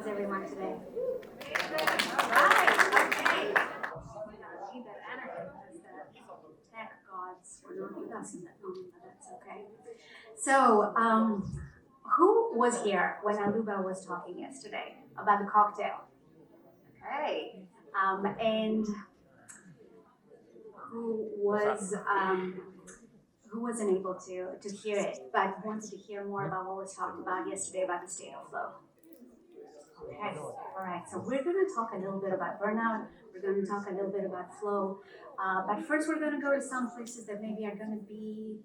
How's everyone today? All right, okay. Need that energy because the tech gods were not with us in that moment, but that's okay. So, who was here when Aluba was talking yesterday about the cocktail? Okay. And who wasn't able to hear it, but wanted to hear more about what was talked about yesterday about the state of flow? Okay, all right. So we're going to talk a little bit about burnout. We're going to talk a little bit about flow. But first, we're going to go to some places that maybe are going to be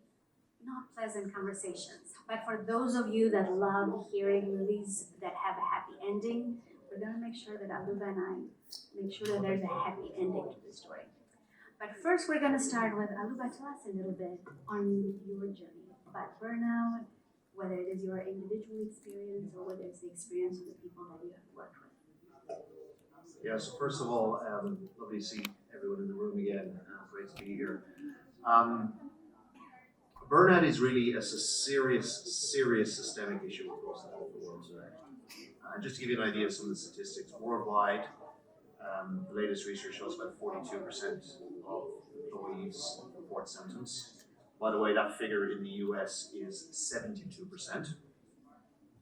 not pleasant conversations. But for those of you that love hearing movies that have a happy ending, we're going to make sure that Aluba and I make sure that there's a happy ending to the story. But first, we're going to start with Aluba. Tell us a little bit on your journey about burnout, whether it is your individual experience or whether it's the experience of the people that you have worked with. Yeah, so first of all, lovely to see everyone in the room again. Great to be here. Burnout is really a serious systemic issue across the whole world today. Just to give you an idea of some of the statistics, worldwide, the latest research shows about 42% of employees report symptoms. By the way, that figure in the US is 72%.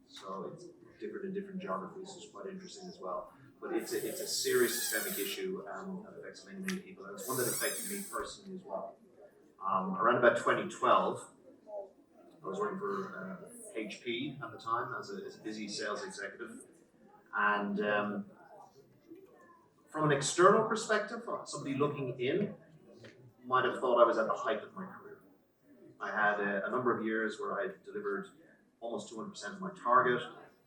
So it's different in different geographies, so it's quite interesting as well. But it's a serious systemic issue that affects many people, and it's one that affected me personally as well. Around about 2012, I was working for HP at the time as a busy sales executive, and from an external perspective, somebody looking in might have thought I was at the height of my career. I had a number of years where I delivered almost 200% of my target.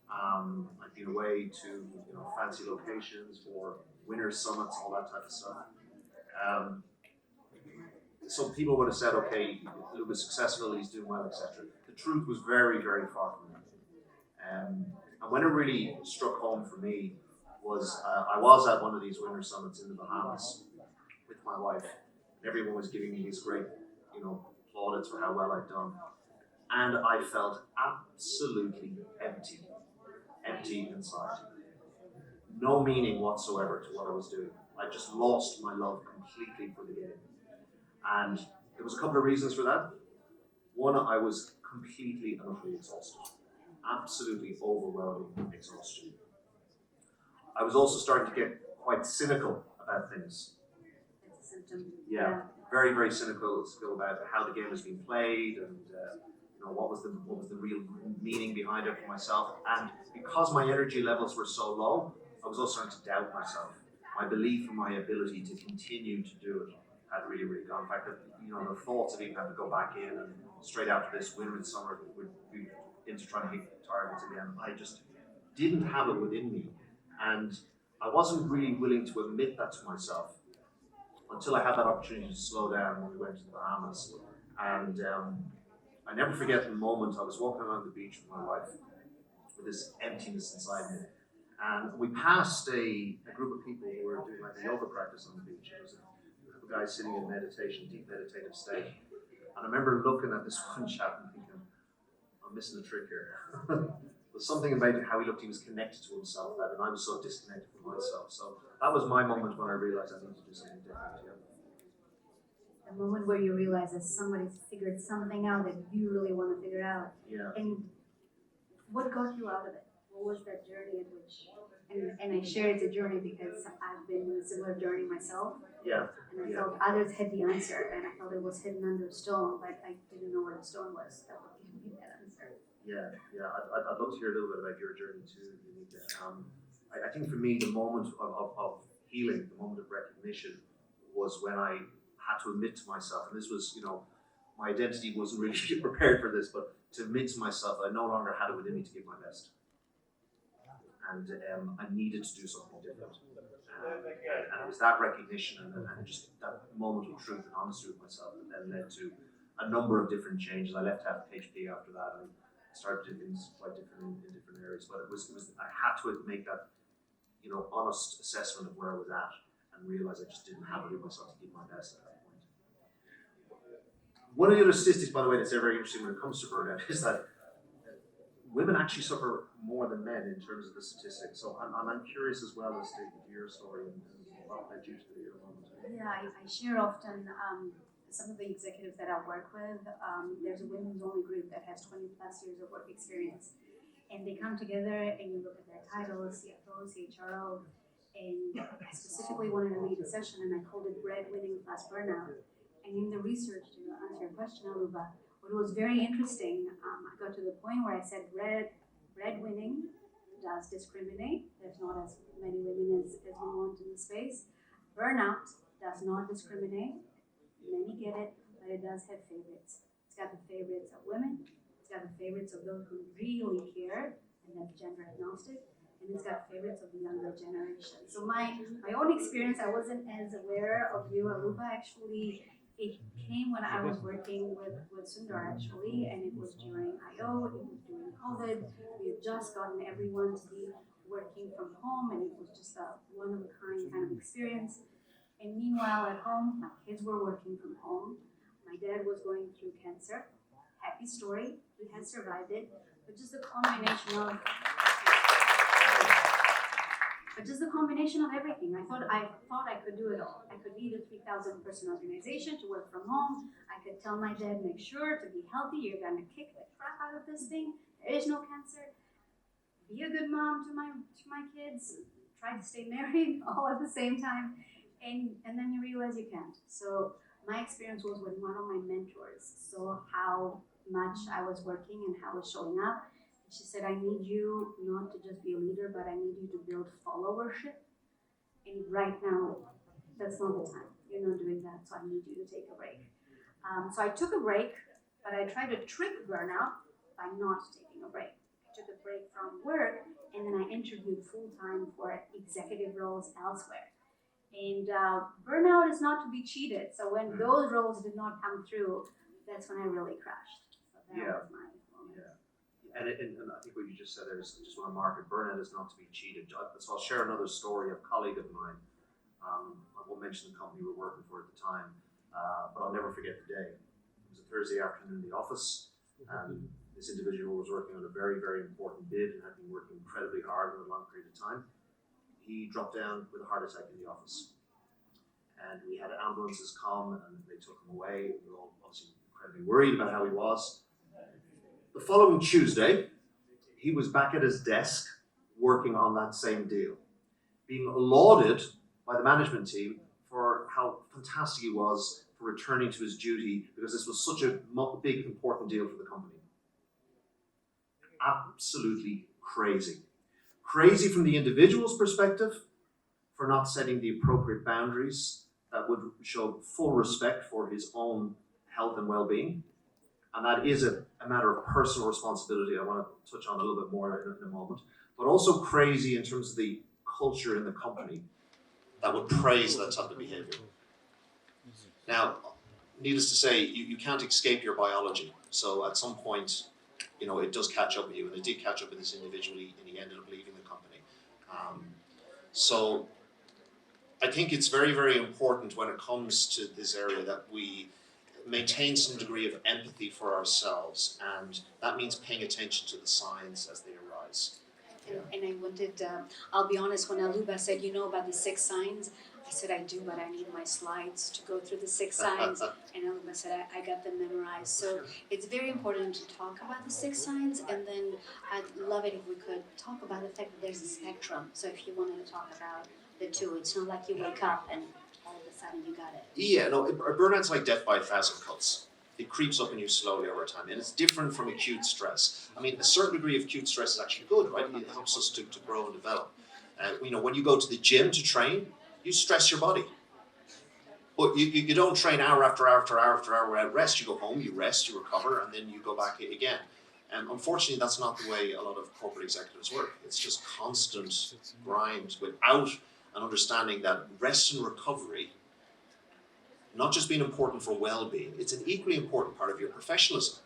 I'd been away to fancy locations for winter summits, all that type of stuff. So people would have said, okay, Luke was successful, he's doing well, etc. The truth was very far from that. And when it really struck home for me was I was at one of these winter summits in the Bahamas with my wife. Everyone was giving me these great, plaudits for how well I'd done. And I felt absolutely empty inside. No meaning whatsoever to what I was doing. I just lost my love completely for the game. And there was a couple of reasons for that. One, I was completely and utterly exhausted. Absolutely overwhelming exhaustion. I was also starting to get quite cynical about things. It's a symptom. Yeah. Very cynical about how the game was being played and what was the real meaning behind it for myself. And because my energy levels were so low, I was also starting to doubt myself. My belief in my ability to continue to do it had really gone. In fact, the thoughts of even having to go back in and straight after this winter and summer would be into trying to hit targets again. I just didn't have it within me, and I wasn't really willing to admit that to myself until I had that opportunity to slow down when we went to the Bahamas. And I never forget the moment I was walking along the beach with my wife with this emptiness inside me. And we passed a group of people who were doing like a yoga practice on the beach. There was a couple of guys sitting in meditation, deep meditative state. And I remember looking at this one chap and thinking, I'm missing a trick here. There's something about how he looked, he was connected to himself, and I was so disconnected from myself. So that was my moment when I realized I needed to do something different. Yeah. The moment where you realize that somebody's figured something out that you really want to figure out. Yeah. And what got you out of it? What was that journey in which, and I share it's a journey because I've been in a similar journey myself. Yeah. And I felt others had the answer, and I felt it was hidden under a stone, but I didn't know where the stone was. That would give me that answer. Yeah. I'd love to hear a little bit about your journey too, Jonika. I think for me, the moment of healing, the moment of recognition, was when I had to admit to myself, and this was, my identity wasn't really prepared for this, but to admit to myself that I no longer had it within me to give my best. And I needed to do something different. And it was that recognition and just that moment of truth and honesty with myself that then led to a number of different changes. I left HP after that and started doing things quite different in different areas. But it was I had to make that honest assessment of where I was at and realize I just didn't have it in myself to give my best at that point. One of the other statistics, by the way, that's very interesting when it comes to burnout is that women actually suffer more than men in terms of the statistics. So I'm curious as well as to your story and what led you to your moment. Yeah, I share often some of the executives that I work with. There's a women's only group that has 20 plus years of work experience. And they come together and you look at their titles, CFO, CHRO, and I specifically wanted to lead a session and I called it Breadwinning plus Burnout. And in the research, to answer your question, Aluba, what was very interesting, I got to the point where I said breadwinning does discriminate. There's not as many women as we want in the space. Burnout does not discriminate. Many get it, but it does have favorites. It's got the favorites of women. It's got the favorites of those who really care and that's gender agnostic. And it's got favorites of the younger generation. So my own experience, I wasn't as aware of you, Aluba. Actually, it came when I was working with Sundar actually, and it was during I/O, it was during COVID. We had just gotten everyone to be working from home, and it was just a one-of-a-kind kind of experience. And meanwhile, at home, my kids were working from home. My dad was going through cancer. Happy story, he has survived it, but just the combination of everything. I thought I could do it all. I could lead a 3,000 person organization to work from home. I could tell my dad, make sure to be healthy. You're gonna kick the crap out of this thing. There is no cancer. Be a good mom to my kids. Try to stay married all at the same time, and then you realize you can't. So my experience was when one of my mentors saw how much I was working and how I was showing up. She said, I need you not to just be a leader, but I need you to build followership. And right now, that's not the time. You're not doing that, so I need you to take a break. So I took a break, but I tried to trick burnout by not taking a break. I took a break from work, and then I interviewed full-time for executive roles elsewhere. And burnout is not to be cheated. So when those roles did not come through, that's when I really crashed. So that was my moment. Yeah. And I think what you just said there is just want to mark it. Burnout is not to be cheated. So I'll share another story of a colleague of mine. I won't mention the company we were working for at the time, but I'll never forget the day. It was a Thursday afternoon in the office, and this individual was working on a very, very important bid and had been working incredibly hard over a long period of time. He dropped down with a heart attack in the office. And we had ambulances come and they took him away. We were all obviously incredibly worried about how he was. The following Tuesday, he was back at his desk working on that same deal, being lauded by the management team for how fantastic he was for returning to his duty because this was such a big, important deal for the company. Absolutely crazy. Crazy from the individual's perspective for not setting the appropriate boundaries that would show full respect for his own health and well-being. And that is a matter of personal responsibility I want to touch on a little bit more in a moment. But also crazy in terms of the culture in the company that would praise that type of behavior. Now, needless to say, you can't escape your biology. So at some point, it does catch up with you. And it did catch up with this individual and he ended up leaving the company. So I think it's very, very important when it comes to this area that we maintain some degree of empathy for ourselves, and that means paying attention to the signs as they arise. And I wanted, I'll be honest, when Aluba said, about the 6 signs, I said, I do, but I need my slides to go through the 6 signs. And Aluba said, I got them memorized. So it's very important to talk about the 6 signs, and then I'd love it if we could talk about the fact that there's a spectrum. So if you wanted to talk about the 2, it's not like you wake up and all of a sudden you got it. Yeah, no, burnout's like death by 1,000 cuts. It creeps up on you slowly over time, and it's different from acute stress. I mean, a certain degree of acute stress is actually good, right? It helps us to grow and develop. When you go to the gym to train, you stress your body. But you don't train hour after hour after hour after hour without rest. You go home, you rest, you recover, and then you go back again. And unfortunately, that's not the way a lot of corporate executives work. It's just constant grind without an understanding that rest and recovery, not just being important for well-being, it's an equally important part of your professionalism.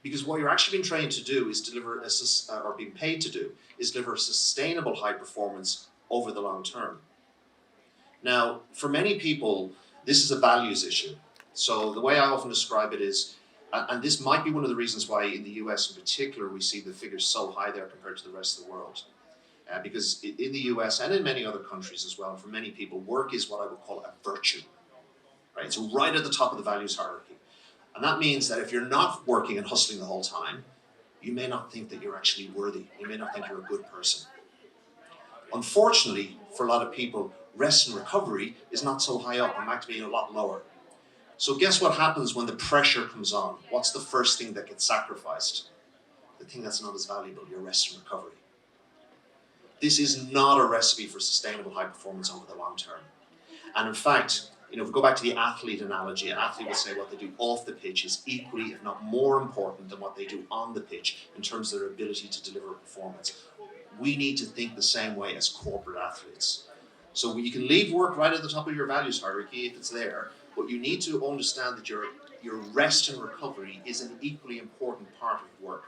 Because what you're actually being trained to do is deliver, or being paid to do, is deliver a sustainable high performance over the long term. Now, for many people, this is a values issue. So the way I often describe it is, And this might be one of the reasons why in the US in particular we see the figures so high there compared to the rest of the world. Because in the US and in many other countries as well, for many people, work is what I would call a virtue. Right? It's right at the top of the values hierarchy. And that means that if you're not working and hustling the whole time, you may not think that you're actually worthy. You may not think you're a good person. Unfortunately, for a lot of people, rest and recovery is not so high up. In fact, being a lot lower. So guess what happens when the pressure comes on? What's the first thing that gets sacrificed? The thing that's not as valuable, your rest and recovery. This is not a recipe for sustainable high performance over the long term. And in fact, if we go back to the athlete analogy, an athlete would say what they do off the pitch is equally, if not more important than what they do on the pitch in terms of their ability to deliver performance. We need to think the same way as corporate athletes. So you can leave work right at the top of your values hierarchy if it's there, but you need to understand that your rest and recovery is an equally important part of work.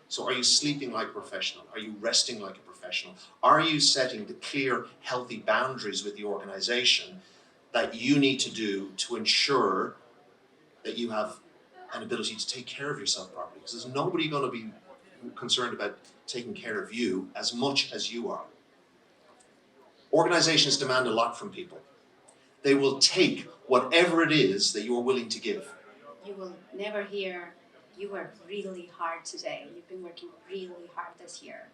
So are you sleeping like a professional? Are you resting like a professional? Are you setting the clear, healthy boundaries with the organization that you need to do to ensure that you have an ability to take care of yourself properly? Because there's nobody going to be concerned about taking care of you as much as you are. Organizations demand a lot from people. They will take whatever it is that you are willing to give. You will never hear, you worked really hard today. You've been working really hard this year.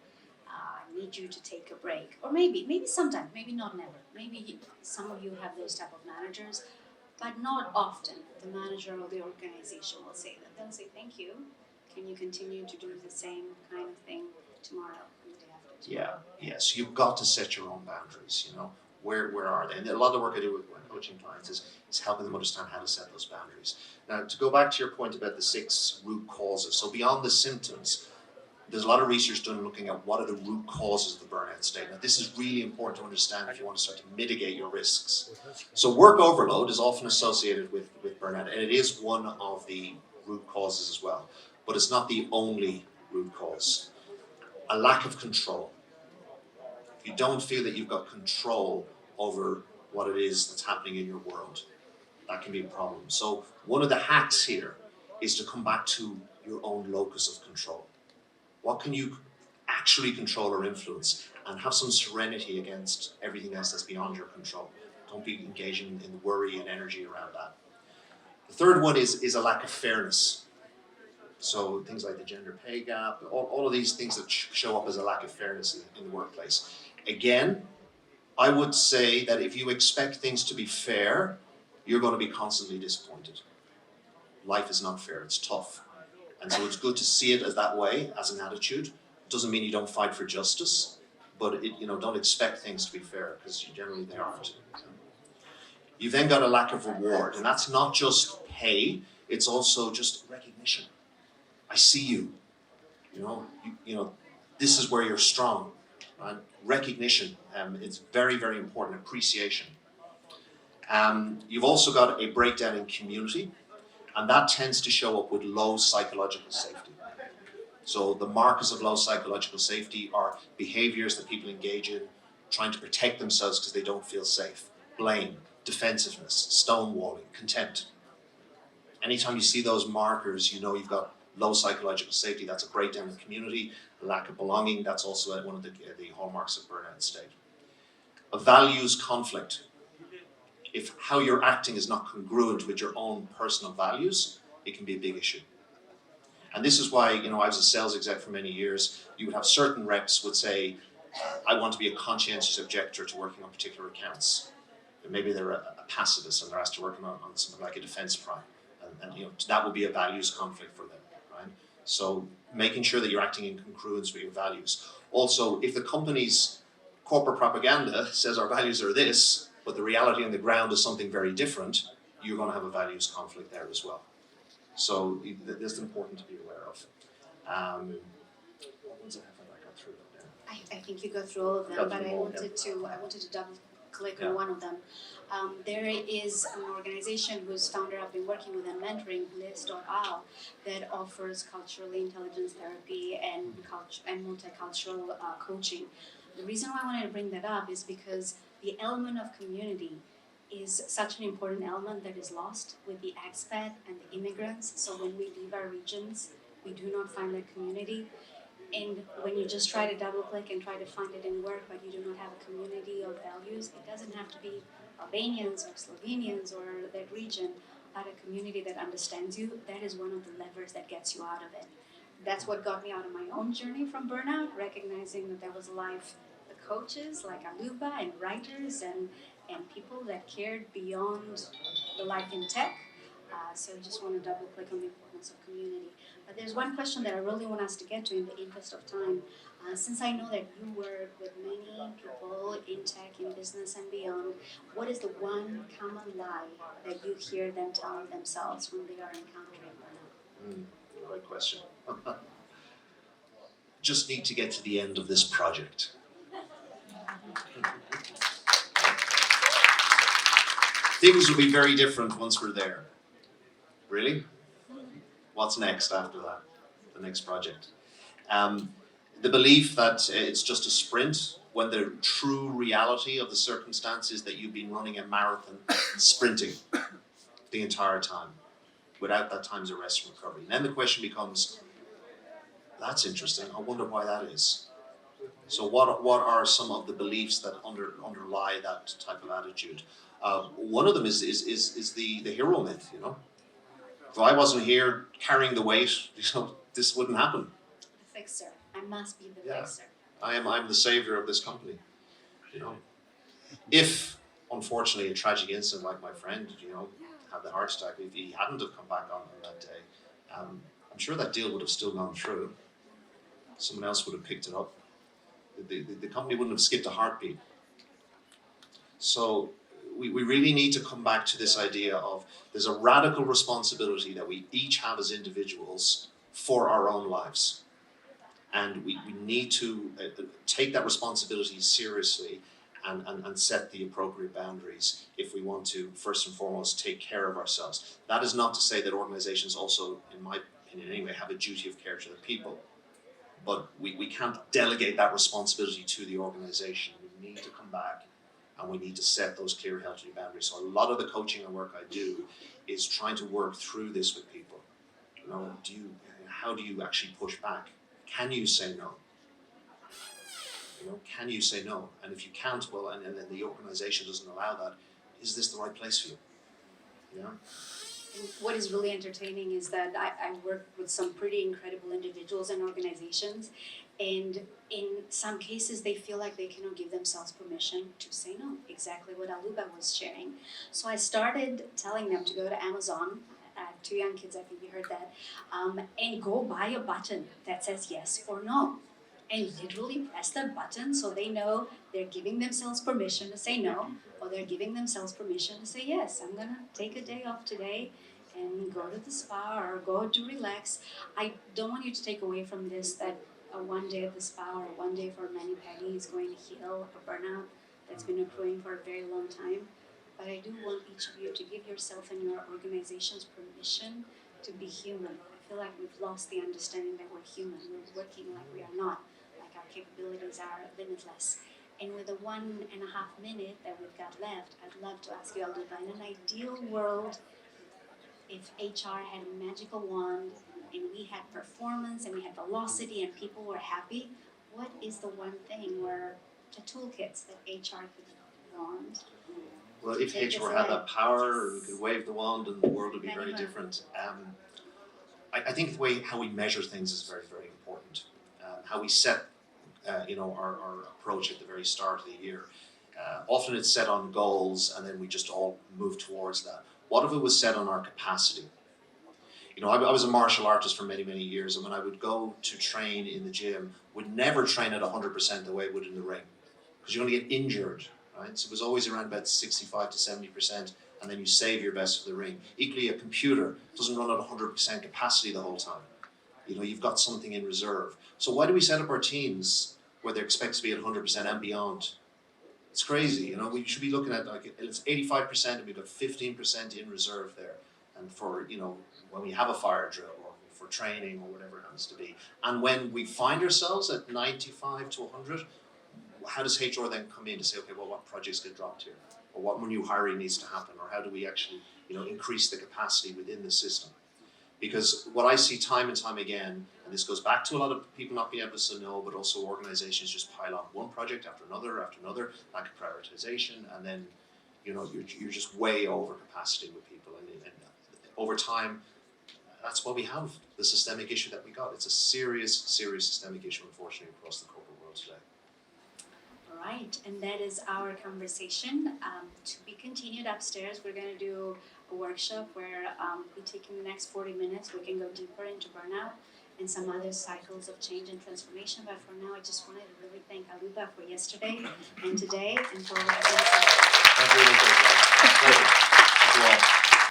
I need you to take a break. Or maybe sometimes, maybe not never. Maybe some of you have those type of managers, but not often. The manager or the organization will say that. They'll say, thank you. Can you continue to do the same kind of thing tomorrow and the day after tomorrow? Yes. You've got to set your own boundaries, Where are they? And a lot of the work I do with coaching clients is helping them understand how to set those boundaries. Now, to go back to your point about the 6 root causes, so beyond the symptoms, there's a lot of research done looking at what are the root causes of the burnout state. Now, this is really important to understand if you want to start to mitigate your risks. So work overload is often associated with burnout, and it is one of the root causes as well. But it's not the only root cause. A lack of control. If you don't feel that you've got control over what it is that's happening in your world, that can be a problem. So one of the hacks here is to come back to your own locus of control. What can you actually control or influence? And have some serenity against everything else that's beyond your control. Don't be engaging in worry and energy around that. The third one is a lack of fairness. So things like the gender pay gap, all of these things that show up as a lack of fairness in the workplace. Again, I would say that if you expect things to be fair, you're going to be constantly disappointed. Life is not fair, it's tough. And so it's good to see it as that way, as an attitude. It doesn't mean you don't fight for justice, but don't expect things to be fair, because generally they aren't. You've then got a lack of reward, and that's not just pay, it's also just recognition. I see you. This is where you're strong. Right? Recognition, it's very, very important. Appreciation. You've also got a breakdown in community, and that tends to show up with low psychological safety. So the markers of low psychological safety are behaviors that people engage in, trying to protect themselves because they don't feel safe. Blame, defensiveness, stonewalling, contempt. Anytime you see those markers, you've got low psychological safety. That's a breakdown in community, a lack of belonging. That's also one of the hallmarks of burnout state. A values conflict. If how you're acting is not congruent with your own personal values, it can be a big issue. And this is why, I was a sales exec for many years. You would have certain reps would say, I want to be a conscientious objector to working on particular accounts. And maybe they're a pacifist and they're asked to work on something like a defense prime. And that would be a values conflict for them, right? So making sure that you're acting in congruence with your values. Also, if the company's corporate propaganda says our values are this, but the reality on the ground is something very different, you're going to have a values conflict there as well. So this is important to be aware of. What ones have I got through? I think you go through all of them, but I wanted to double click on one of them. There is an organization whose founder I've been working with and mentoring, Liz.al, that offers cultural intelligence therapy and multicultural coaching. The reason why I wanted to bring that up is because the element of community is such an important element that is lost with the expat and the immigrants. So when we leave our regions, we do not find that community. And when you just try to double click and try to find it in work, but you do not have a community of values, it doesn't have to be Albanians or Slovenians or that region, but a community that understands you. That is one of the levers that gets you out of it. That's what got me out of my own journey from burnout, recognizing that there was a life, the coaches like Aluba and writers and people that cared beyond the life in tech. So I just want to double click on the importance of community. But there's one question that I really want us to get to in the interest of time. Since I know that you work with many people in tech, in business, and beyond, what is the one common lie that you hear them tell themselves when they are encountering burnout? Great question. Just need to get to the end of this project. Things will be very different once we're there. Really? What's next after that? The next project. The belief that it's just a sprint, when the true reality of the circumstance is that you've been running a marathon, sprinting the entire time, without that time's of rest and recovery. And then the question becomes, that's interesting, I wonder why that is. So what are some of the beliefs that underlie that type of attitude? One of them is the hero myth, you know. If I wasn't here carrying the weight, you know, this wouldn't happen. The fixer. I must be the fixer. I'm the savior of this company, you know. If, unfortunately, a tragic incident like my friend, you know, had the heart attack, if he hadn't have come back on that day, I'm sure that deal would have still gone through. Someone else would have picked it up. The company wouldn't have skipped a heartbeat. So we really need to come back to this idea of there's a radical responsibility that we each have as individuals for our own lives. And we need to take that responsibility seriously and set the appropriate boundaries if we want to, first and foremost, take care of ourselves. That is not to say that organizations also, in my opinion anyway, have a duty of care to their people. But we can't delegate that responsibility to the organization. We need to come back and we need to set those clear, healthy boundaries. So a lot of the coaching and work I do is trying to work through this with people. You know, how do you actually push back? Can you say no? You know, can you say no? And if you can't, well, and then the organization doesn't allow that, is this the right place for you? You know? And what is really entertaining is that I work with some pretty incredible individuals and organizations, and in some cases they feel like they cannot give themselves permission to say no, exactly what Aluba was sharing. So I started telling them to go to Amazon. I have 2 young kids, I think you heard that, and go buy a button that says yes or no. And literally press that button so they know they're giving themselves permission to say no, or they're giving themselves permission to say yes. I'm gonna take a day off today and go to the spa or go to relax. I don't want you to take away from this that a one day at the spa or one day for mani pedi is going to heal a burnout that's been accruing for a very long time. But I do want each of you to give yourself and your organizations permission to be human. I feel like we've lost the understanding that we're human. We're working like we are not, like our capabilities are limitless. And with the 1.5 minute that we've got left, I'd love to ask you, Aluba, in an ideal world, if HR had a magical wand and we had performance and we had velocity and people were happy, what is the one thing where the toolkits that HR could wand? Well, if HR had that power and could wave the wand, and the world would be very different. I think the way how we measure things is very, very important. How we set, our approach at the very start of the year. Often it's set on goals, and then we just all move towards that. What if it was set on our capacity? You know, I was a martial artist for many, many years, and when I would go to train in the gym, would never train at 100% the way it would in the ring, because you're going to get injured, right? So it was always around about 65 to 70%, and then you save your best for the ring. Equally, a computer doesn't run at 100% capacity the whole time. You know, you've got something in reserve. So why do we set up our teams where they're expected to be at 100% and beyond? It's crazy, you know. We should be looking at like it's 85% and we've got 15% in reserve there. And for, you know, when we have a fire drill or for training or whatever it happens to be. And when we find ourselves at 95 to 100, how does HR then come in to say, okay, well, what projects get dropped here? or what new hiring needs to happen, or how do we actually, increase the capacity within the system. Because what I see time and time again, and this goes back to a lot of people not being able to say no, but also organizations just pile on one project after another, lack of prioritization, and then, you're just way over capacity with people. And over time, that's why we have the systemic issue that we got. It's a serious systemic issue, unfortunately, across the corporate world today. All right, and that is our conversation. To be continued upstairs, we're going to do a workshop where we take in the next 40 minutes, we can go deeper into burnout and some other cycles of change and transformation. But for now, I just wanted to really thank Aluba for yesterday and today and for all the things. Thank you. Thank you all.